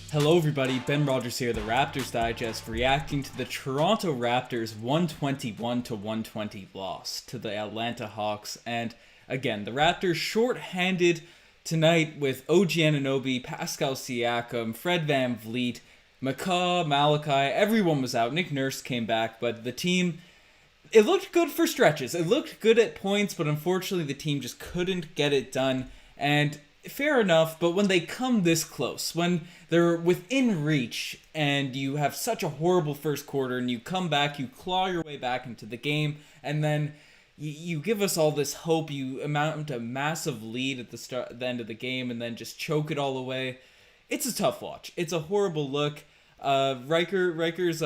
Hello everybody, Ben Rogers here, the Raptors Digest, reacting to the Toronto Raptors 121-120 loss to the Atlanta Hawks. And again, the Raptors short-handed tonight with OG Anunoby, Pascal Siakam, Fred VanVleet, Malachi, everyone was out. Nick Nurse came back, but the team, it looked good for stretches. It looked good at points, but unfortunately the team just couldn't get it done. And fair enough, but when they come this close, when they're within reach, and you have such a horrible first quarter, and you come back, you claw your way back into the game, and then you give us all this hope, you amount a massive lead at the end of the game, and then just choke it all away. It's a tough watch. It's a horrible look. Riker's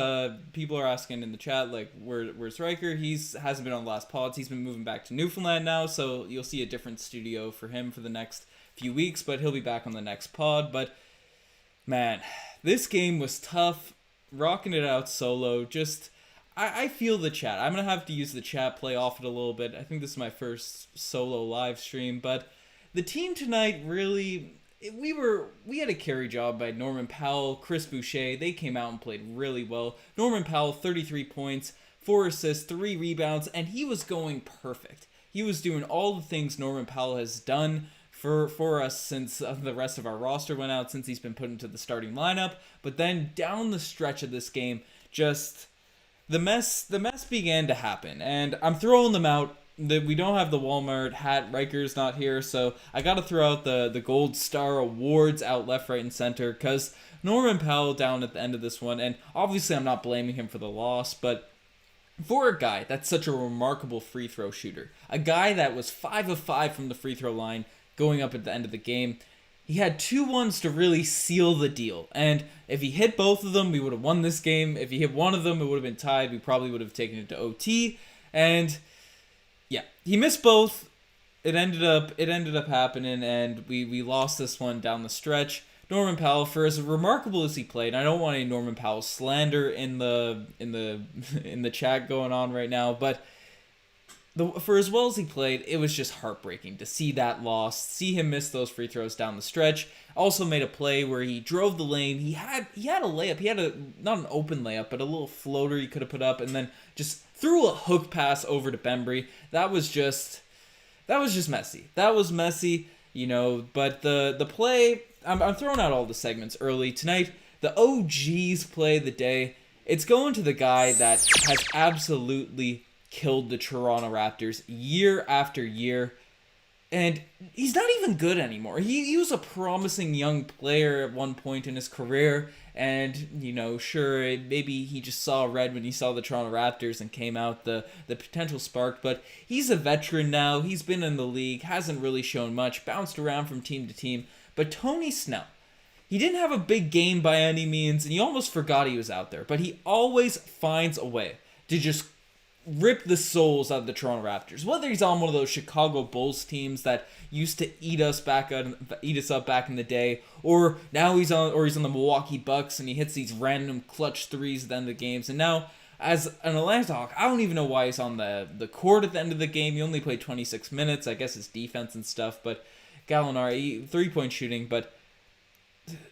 people are asking in the chat, like, where's Riker? Hasn't been on the last pods. He's been moving back to Newfoundland now, so you'll see a different studio for him for the next few weeks, but he'll be back on the next pod. But man, this game was tough, rocking it out solo. Just I feel the chat. I'm gonna have to use the chat, play off it a little bit. I think this is my first solo live stream, but the team tonight really, we had a carry job by Norman Powell, Chris Boucher. They came out and played really well. Norman Powell, 33 points, 4 assists, 3 rebounds, and he was going perfect. He was doing all the things Norman Powell has done for us since the rest of our roster went out, since he's been put into the starting lineup. But then down the stretch of this game, just the mess began to happen, and I'm throwing them out. We don't have the Walmart hat. Riker's not here, so I got to throw out the Gold Star Awards out left, right, and center, because Norman Powell down at the end of this one, and obviously I'm not blaming him for the loss, but for a guy that's such a remarkable free throw shooter, a guy that was 5 of 5 from the free throw line going up at the end of the game, he had 2 ones to really seal the deal. And if he hit both of them, we would have won this game. If he hit one of them, it would have been tied. We probably would have taken it to OT. And yeah, he missed both. It ended up happening, and we lost this one down the stretch. Norman Powell, for as remarkable as he played, I don't want any Norman Powell slander in the chat going on right now, but for as well as he played, it was just heartbreaking to see that loss, see him miss those free throws down the stretch. Also made a play where he drove the lane. He had a layup. He had not an open layup, but a little floater he could have put up, and then just threw a hook pass over to Benbry. That was just messy. That was messy, you know. But the play, I'm throwing out all the segments early tonight. The OG's play of the day, it's going to the guy that has absolutely killed the Toronto Raptors year after year, and he's not even good anymore. He was a promising young player at one point in his career, and, you know, sure, maybe he just saw red when he saw the Toronto Raptors and came out the potential spark, but he's a veteran now. He's been in the league, hasn't really shown much, bounced around from team to team. But Tony Snell, he didn't have a big game by any means, and you almost forgot he was out there, but he always finds a way to just rip the souls out of the Toronto Raptors. Whether he's on one of those Chicago Bulls teams that used to eat us up back in the day, or now he's on the Milwaukee Bucks and he hits these random clutch threes at the end of the games. And now, as an Atlanta Hawk, I don't even know why he's on the court at the end of the game. He only played 26 minutes. I guess it's defense and stuff, but Gallinari, 3-point shooting. But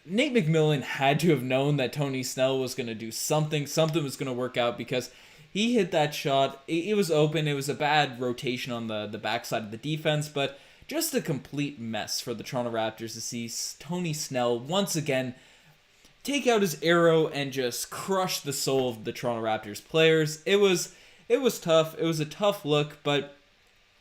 Nate McMillan had to have known that Tony Snell was going to do something. Something was going to work out, because he hit that shot. It was open. It was a bad rotation on the backside of the defense, but just a complete mess for the Toronto Raptors to see Tony Snell once again take out his arrow and just crush the soul of the Toronto Raptors players. It was tough. It was a tough look, but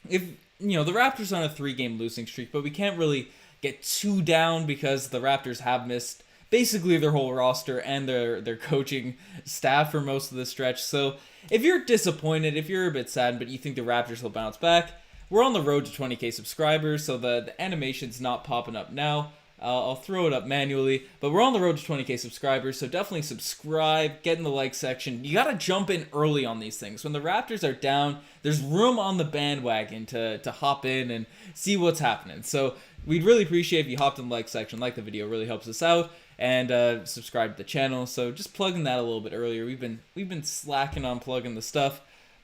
if you know, the Raptors on a 3-game losing streak, but we can't really get too down because the Raptors have missed basically their whole roster and their coaching staff for most of the stretch. So if you're disappointed, if you're a bit sad, but you think the Raptors will bounce back, we're on the road to 20k subscribers, so the animation's not popping up now. I'll throw it up manually, but we're on the road to 20k subscribers, so definitely subscribe, get in the like section. You gotta jump in early on these things. When the Raptors are down, there's room on the bandwagon to hop in and see what's happening. So we'd really appreciate if you hopped in the like section, like the video, really helps us out, and subscribe to the channel. So just plugging that a little bit earlier. We've been slacking on plugging the stuff,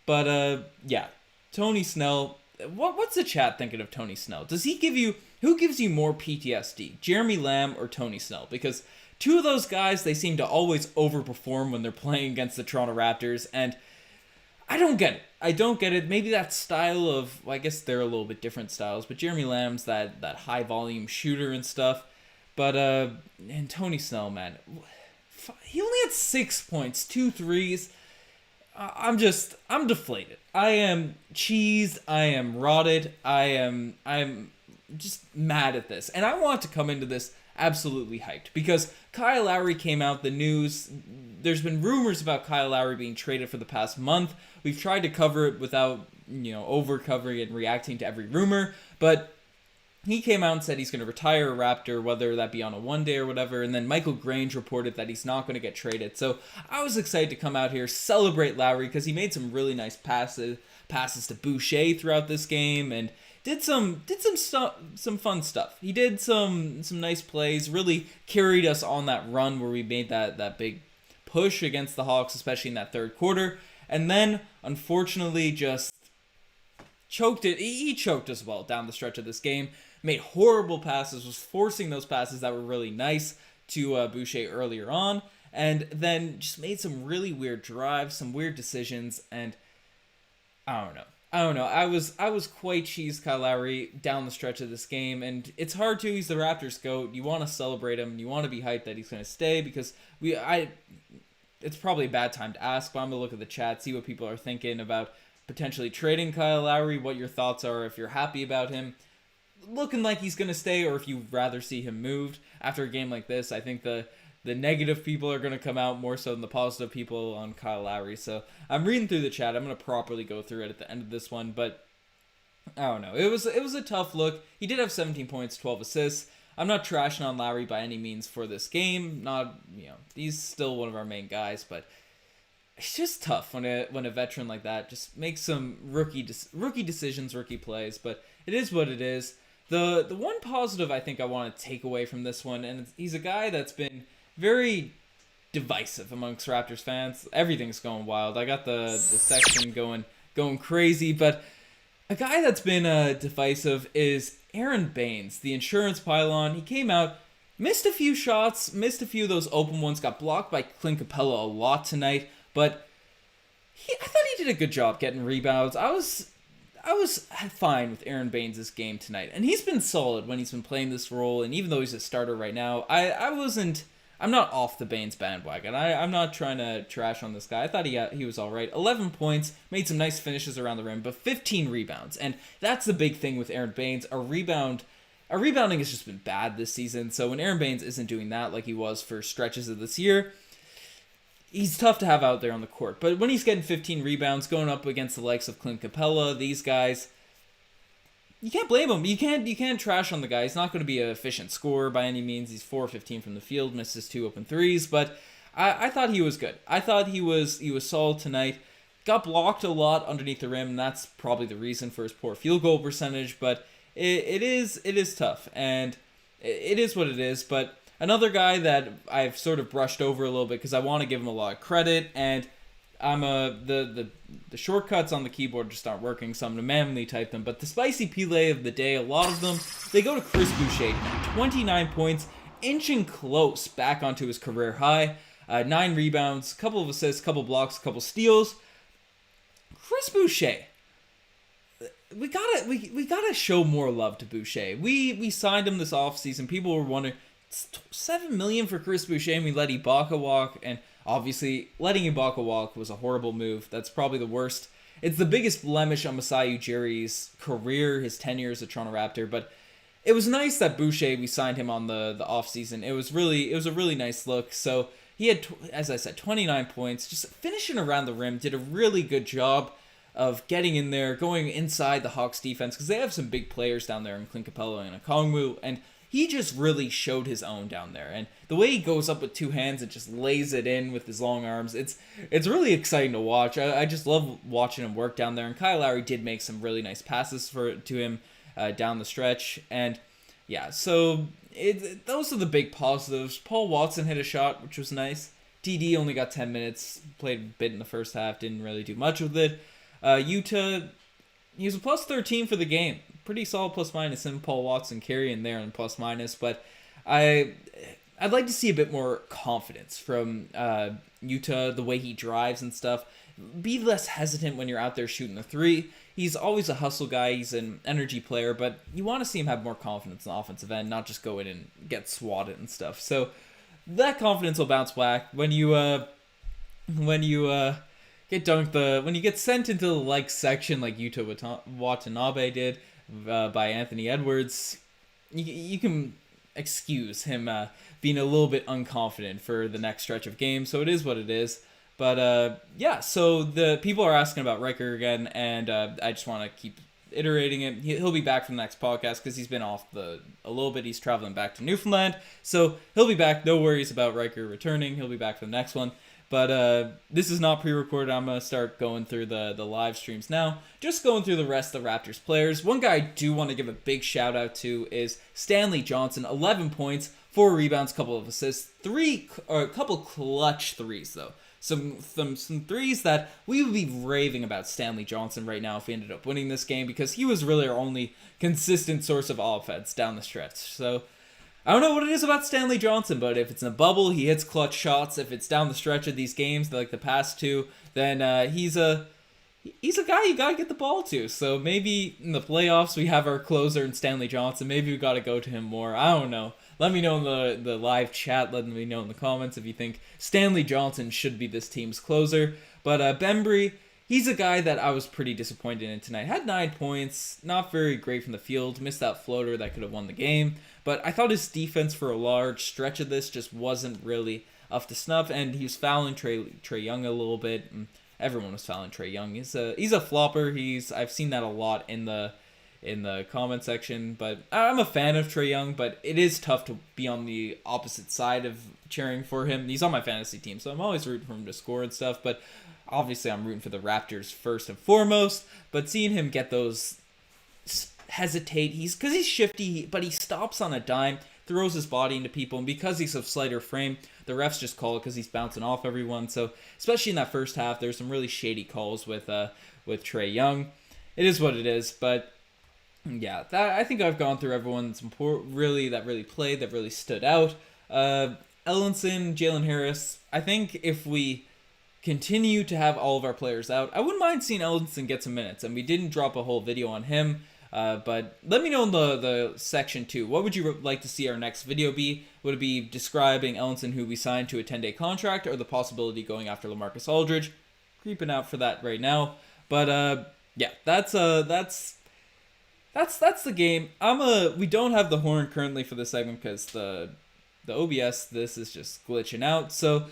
but yeah, Tony Snell. What's the chat thinking of Tony Snell? Who gives you more PTSD, Jeremy Lamb or Tony Snell? Because two of those guys, they seem to always overperform when they're playing against the Toronto Raptors, and I don't get it. I don't get it. Maybe that style of, well, I guess they're a little bit different styles, but Jeremy Lamb's that high volume shooter and stuff. But, and Tony Snell, man, he only had 6 points, 2 threes. I'm deflated. I am cheesed. I am rotted. I'm just mad at this. And I want to come into this absolutely hyped because Kyle Lowry came out, the news. There's been rumors about Kyle Lowry being traded for the past month. We've tried to cover it without, over covering and reacting to every rumor, but he came out and said he's going to retire a Raptor, whether that be on a one-day or whatever, and then Michael Grange reported that he's not going to get traded. So I was excited to come out here, celebrate Lowry, because he made some really nice passes to Boucher throughout this game, and did some fun stuff. He did some nice plays, really carried us on that run where we made that big push against the Hawks, especially in that third quarter, and then, unfortunately, just choked it. He choked us well down the stretch of this game. Made horrible passes, was forcing those passes that were really nice to Boucher earlier on, and then just made some really weird drives, some weird decisions, and I don't know. I was quite cheesed Kyle Lowry down the stretch of this game, and it's hard to. He's the Raptors GOAT. You want to celebrate him. You want to be hyped that he's going to stay because it's probably a bad time to ask, but I'm going to look at the chat, see what people are thinking about potentially trading Kyle Lowry, what your thoughts are, if you're happy about him looking like he's going to stay, or if you'd rather see him moved after a game like this. I think the negative people are going to come out more so than the positive people on Kyle Lowry. So I'm reading through the chat. I'm going to properly go through it at the end of this one, but I don't know. It was a tough look. He did have 17 points, 12 assists. I'm not trashing on Lowry by any means for this game. Not, he's still one of our main guys, but it's just tough when a veteran like that just makes some rookie decisions, rookie plays, but it is what it is. The one positive I think I want to take away from this one, and he's a guy that's been very divisive amongst Raptors fans. Everything's going wild. I got the section going crazy, but a guy that's been divisive is Aaron Baines, the insurance pylon. He came out, missed a few shots, missed a few of those open ones, got blocked by Clint Capella a lot tonight, but I thought he did a good job getting rebounds. I was fine with Aaron Baines' game tonight, and he's been solid when he's been playing this role, and even though he's a starter right now, I'm not off the Baines bandwagon. I'm not trying to trash on this guy. I thought he was all right. 11 points, made some nice finishes around the rim, but 15 rebounds, and that's the big thing with Aaron Baines. Our rebounding has just been bad this season, so when Aaron Baines isn't doing that like he was for stretches of this year, he's tough to have out there on the court. But when he's getting 15 rebounds, going up against the likes of Clint Capella, these guys, you can't blame him. You can't trash on the guy. He's not going to be an efficient scorer by any means. He's 4-15 from the field, misses 2 open threes, but I thought he was good. I thought he was solid tonight. Got blocked a lot underneath the rim, and that's probably the reason for his poor field goal percentage, but it is tough, and it is what it is, but another guy that I've sort of brushed over a little bit because I want to give him a lot of credit, and the shortcuts on the keyboard just aren't working, so I'm going to manually type them. But the spicy Pele of the day, a lot of them, they go to Chris Boucher. 29 points, inching close back onto his career high. 9 rebounds, couple of assists, couple blocks, couple steals. Chris Boucher. We gotta show more love to Boucher. We signed him this offseason. People were wondering, $7 million for Chris Boucher, and we let Ibaka walk, and obviously letting Ibaka walk was a horrible move. That's probably the worst. It's the biggest blemish on Masai Ujiri's career, his tenure as a Toronto Raptor, but it was nice that Boucher, we signed him on the offseason. It was a really nice look. So he had, as I said, 29 points, just finishing around the rim, did a really good job of getting in there, going inside the Hawks defense, because they have some big players down there in Clint Capella and Okongwu, and he just really showed his own down there. And the way he goes up with 2 hands and just lays it in with his long arms, it's really exciting to watch. I just love watching him work down there. And Kyle Lowry did make some really nice passes to him down the stretch. And yeah, so those are the big positives. Paul Watson hit a shot, which was nice. TD only got 10 minutes, played a bit in the first half, didn't really do much with it. Utah, he was a plus 13 for the game. Pretty solid plus minus, and Paul Watson carrying there in plus minus, but I'd like to see a bit more confidence from Utah, the way he drives and stuff. Be less hesitant when you're out there shooting the three. He's always a hustle guy. He's an energy player, but you want to see him have more confidence in the offensive end, not just go in and get swatted and stuff. So that confidence will bounce back when you get dunked when you get sent into the section like Yuta Watanabe did by Anthony Edwards. You can excuse him being a little bit unconfident for the next stretch of games. So it is what it is. But yeah, so the people are asking about Riker again, and I just want to keep iterating it. He'll be back for the next podcast because he's been off a little bit. He's traveling back to Newfoundland, so he'll be back. No worries about Riker returning. He'll be back for the next one. But this is not pre-recorded. I'm going to start going through the live streams now. Just going through the rest of the Raptors players. One guy I do want to give a big shout out to is Stanley Johnson. 11 points, 4 rebounds, couple of assists, a couple clutch threes though. Some threes that we would be raving about Stanley Johnson right now if we ended up winning this game, because he was really our only consistent source of offense down the stretch. So I don't know what it is about Stanley Johnson, but if it's in a bubble, he hits clutch shots. If it's down the stretch of these games, like the past two, then he's a guy you gotta get the ball to. So maybe in the playoffs we have our closer in Stanley Johnson. Maybe we gotta go to him more. I don't know. Let me know in the live chat. Let me know in the comments if you think Stanley Johnson should be this team's closer. But Benbry, he's a guy that I was pretty disappointed in tonight. Had 9 points, not very great from the field. Missed that floater that could have won the game. But I thought his defense for a large stretch of this just wasn't really up to snuff. And he was fouling Trae Young a little bit. Everyone was fouling Trae Young. He's a flopper. I've seen that a lot in the comment section, but I'm a fan of Trae Young, but it is tough to be on the opposite side of cheering for him. He's on my fantasy team, so I'm always rooting for him to score and stuff, but obviously I'm rooting for the Raptors first and foremost. But seeing him get those hesitate, because he's shifty, but he stops on a dime, throws his body into people, and because he's of slighter frame, the refs just call it because he's bouncing off everyone. So especially in that first half, there's some really shady calls with Trae Young. It is what it is, but yeah, I think I've gone through everyone that really played, that really stood out. Ellenson, Jalen Harris. I think if we continue to have all of our players out, I wouldn't mind seeing Ellenson get some minutes. And we didn't drop a whole video on him, but let me know in the section too. What would you like to see our next video be? Would it be describing Ellenson, who we signed to a 10-day contract, or the possibility going after LaMarcus Aldridge? Creeping out for that right now. But yeah, that's the game. We don't have the horn currently for this segment because the OBS, this is just glitching out. So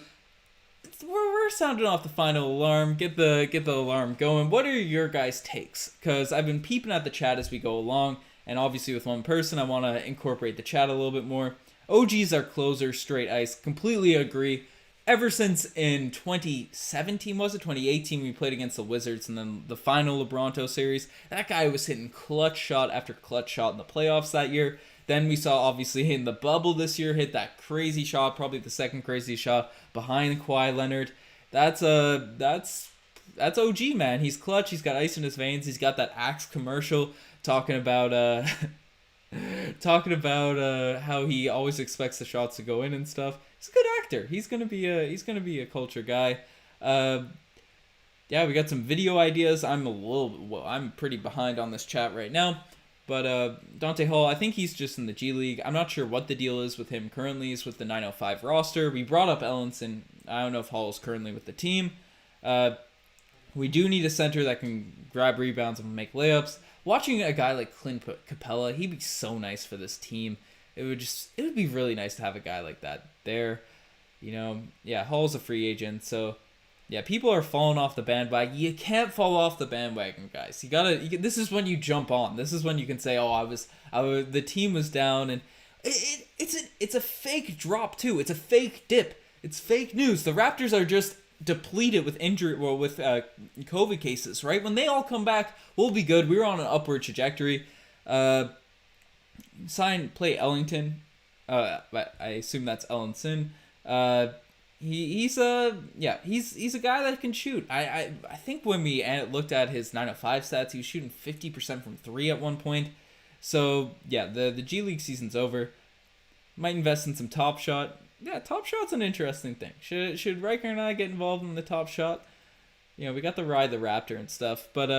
we're sounding off the final alarm. Get the alarm going. What are your guys' takes? Because I've been peeping at the chat as we go along, and obviously with one person, I want to incorporate the chat a little bit more. OG's our closer, straight ice. Completely agree. Ever since in 2017, was it 2018, we played against the Wizards, and then the final LeBronto series, that guy was hitting clutch shot after clutch shot in the playoffs that year. Then we saw, obviously, in the bubble this year, hit that crazy shot, probably the second crazy shot behind Kawhi Leonard. That's OG, man. He's clutch. He's got ice in his veins. He's got that Axe commercial talking about how he always expects the shots to go in and stuff. He's a good actor. He's gonna be a culture guy. Yeah, we got some video ideas. I'm pretty behind on this chat right now. But Dante Hall, I think he's just in the G League. I'm not sure what the deal is with him currently. He's with the 905 roster. We brought up Ellenson. I don't know if Hall is currently with the team. We do need a center that can grab rebounds and make layups. Watching a guy like Clint Capella, he'd be so nice for this team. It would be really nice to have a guy like that there. Yeah, Hall's a free agent, so yeah, people are falling off the bandwagon. You can't fall off the bandwagon, guys. This is when you jump on. This is when you can say, the team was down, and it's a fake drop too. It's a fake dip. It's fake news. The Raptors are just depleted with COVID cases, right? When they all come back, we'll be good. We're on an upward trajectory. Play Ellington. But I assume that's Ellenson. He's a guy that can shoot. I think when we looked at his 905 stats, he was shooting 50% from 3 at one point. So yeah, the G League season's over. Might invest in some Top Shot. Yeah, Top Shot's an interesting thing. Should Riker and I get involved in the Top Shot? You know, we got to ride the Raptor and stuff, but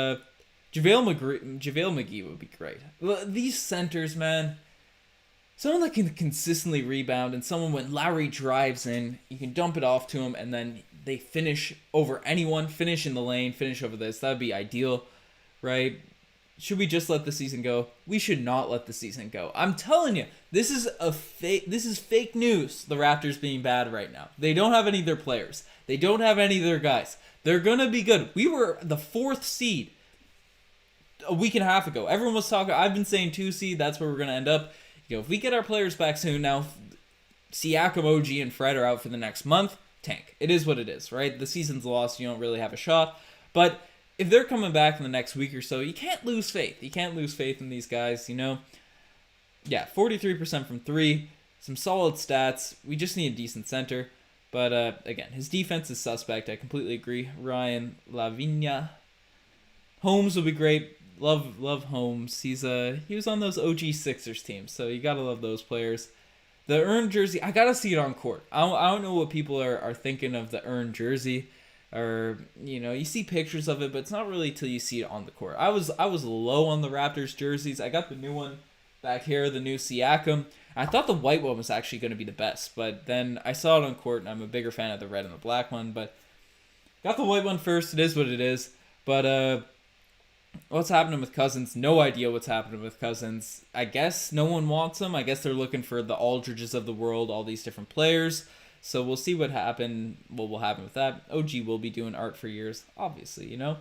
JaVale McGee would be great. These centers, man. Someone that can consistently rebound, and someone when Lowry drives in, you can dump it off to him, and then they finish over anyone, finish in the lane, finish over this. That would be ideal, right? Should we just let the season go? We should not let the season go. I'm telling you, this is fake news, the Raptors being bad right now. They don't have any of their players. They don't have any of their guys. They're going to be good. We were the 4th seed a week and a half ago. Everyone was talking, I've been saying 2 seed, that's where we're going to end up. You know, if we get our players back soon, now Siakam, OG, and Fred are out for the next month, tank. It is what it is, right? The season's lost, you don't really have a shot. But if they're coming back in the next week or so, you can't lose faith. You can't lose faith in these guys, you know? Yeah, 43% from 3, some solid stats. We just need a decent center. But, again, his defense is suspect. I completely agree. Ryan Lavinia. Holmes will be great. Love Holmes. He was on those OG Sixers teams, so you gotta love those players. The earned jersey, I gotta see it on court. I don't know what people are thinking of the earned jersey, or you know, you see pictures of it, but it's not really till you see it on the court. I was low on the Raptors jerseys. I got the new one back here, the new Siakam. I thought the white one was actually going to be the best, but then I saw it on court, and I'm a bigger fan of the red and the black one. But got the white one first. It is what it is. But what's happening with Cousins? No idea what's happening with Cousins. I guess no one wants him. I guess they're looking for the Aldridges of the world, all these different players. So we'll see what will happen with that. OG will be doing art for years, obviously, you know.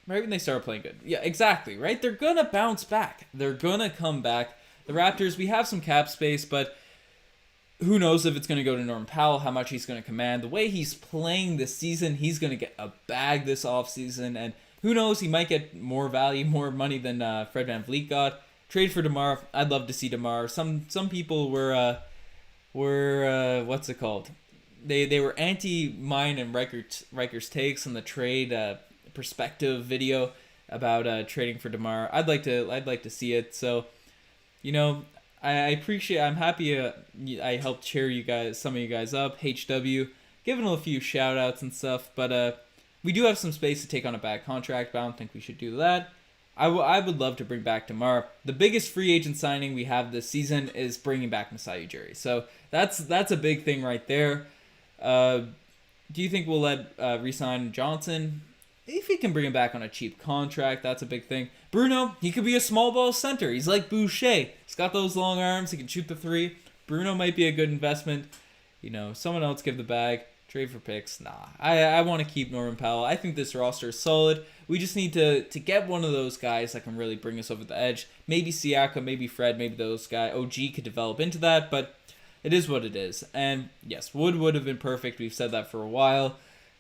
Right when they start playing good. Yeah, exactly, right? They're going to bounce back. They're going to come back. The Raptors, we have some cap space, but who knows if it's going to go to Norman Powell, how much he's going to command. The way he's playing this season, he's going to get a bag this offseason, and who knows, he might get more value, more money than Fred VanVleet got. Trade for DeMar. I'd love to see DeMar. Some people were what's it called? They were anti mine and Riker's takes on the trade perspective video about trading for DeMar. I'd like to see it. So, you know, I'm happy I helped cheer some of you guys up. HW, giving a few shout outs and stuff, but we do have some space to take on a bad contract, but I don't think we should do that. I would love to bring back DeMar. The biggest free agent signing we have this season is bringing back Masai Ujiri. So that's a big thing right there. Do you think we'll let re-sign Johnson? If he can bring him back on a cheap contract, that's a big thing. Bruno, he could be a small ball center. He's like Boucher. He's got those long arms. He can shoot the 3. Bruno might be a good investment. You know, someone else give the bag. Trade for picks. Nah. I want to keep Norman Powell. I think this roster is solid. We just need to get one of those guys that can really bring us over the edge. Maybe Siakam, maybe Fred, maybe those guys. OG could develop into that, but it is what it is. And yes, Wood would have been perfect. We've said that for a while.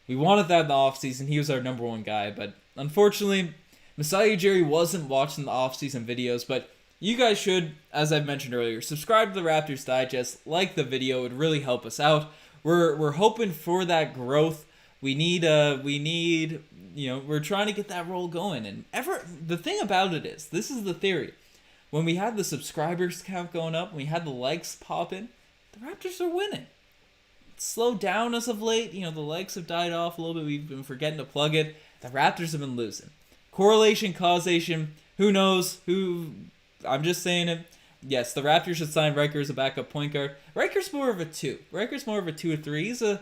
We wanted that in the offseason. He was our number 1 guy, but unfortunately, Masai Ujiri wasn't watching the offseason videos, but you guys should, as I've mentioned earlier, subscribe to the Raptors Digest, like the video. It would really help us out. We're hoping for that growth. We need, you know, we're trying to get that roll going. And the thing about it is, this is the theory. When we had the subscribers count going up, when we had the likes popping, the Raptors are winning. Slowed down as of late. You know, the likes have died off a little bit. We've been forgetting to plug it. The Raptors have been losing. Correlation, causation, who knows? I'm just saying it. Yes, the Raptors should sign Riker as a backup point guard. Riker's more of a 2. Riker's more of a 2 or 3. He's you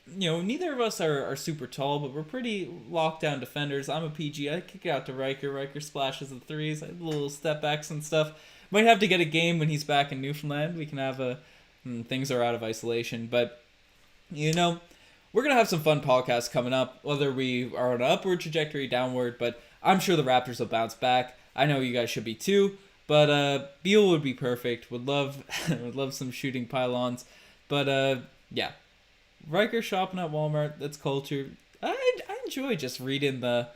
know, neither of us are super tall, but we're pretty locked down defenders. I'm a PG. I kick it out to Riker. Riker splashes the 3s. I have little step backs and stuff. Might have to get a game when he's back in Newfoundland. We can have things are out of isolation, but you know, we're going to have some fun podcasts coming up, whether we are on an upward trajectory, downward, but I'm sure the Raptors will bounce back. I know you guys should be too, but Beal would be perfect. Would love some shooting pylons, but yeah. Riker shopping at Walmart, that's culture. I enjoy just reading the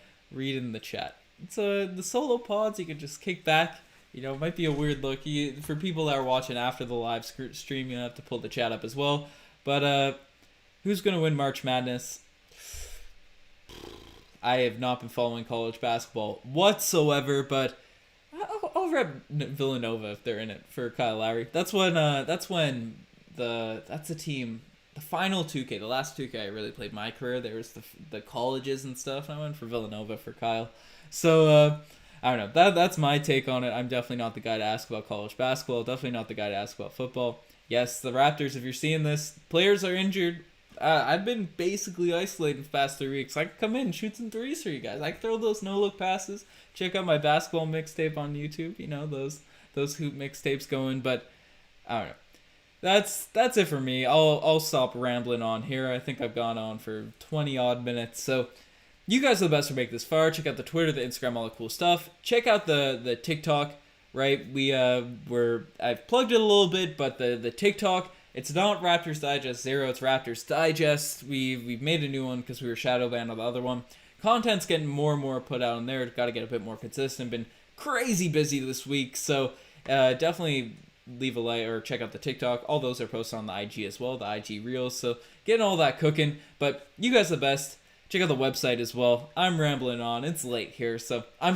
chat. It's the solo pods, you can just kick back. You know, it might be a weird look. For people that are watching after the live stream, you have to pull the chat up as well. But who's going to win March Madness? I have not been following college basketball whatsoever, but I'll I'll rep Villanova if they're in it for Kyle Lowry. That's when that's the team. The final 2K, the last 2K I really played my career, there was the colleges and stuff, and I went for Villanova for Kyle. So, I don't know. That's my take on it. I'm definitely not the guy to ask about college basketball. Definitely not the guy to ask about football. Yes, the Raptors, if you're seeing this, players are injured. I've been basically isolated for the past 3 weeks. I can come in and shoot some threes for you guys. I can throw those no-look passes. Check out my basketball mixtape on YouTube. You know, those hoop mixtapes going. But, I don't know. That's it for me. I'll stop rambling on here. I think I've gone on for 20 odd minutes. So you guys are the best for make this far. Check out the Twitter, the Instagram, all the cool stuff. Check out the TikTok. Right, I've plugged it a little bit, but the TikTok, it's not Raptors Digest 0, it's Raptors Digest. We've made a new one because we were shadow banned on the other one. Content's getting more and more put out on there. Got to get a bit more consistent. Been crazy busy this week, so definitely leave a like or check out the TikTok. All those are posted on the IG as well, the IG Reels. So getting all that cooking. But you guys are the best. Check out the website as well. I'm rambling on. It's late here, so I'm sorry.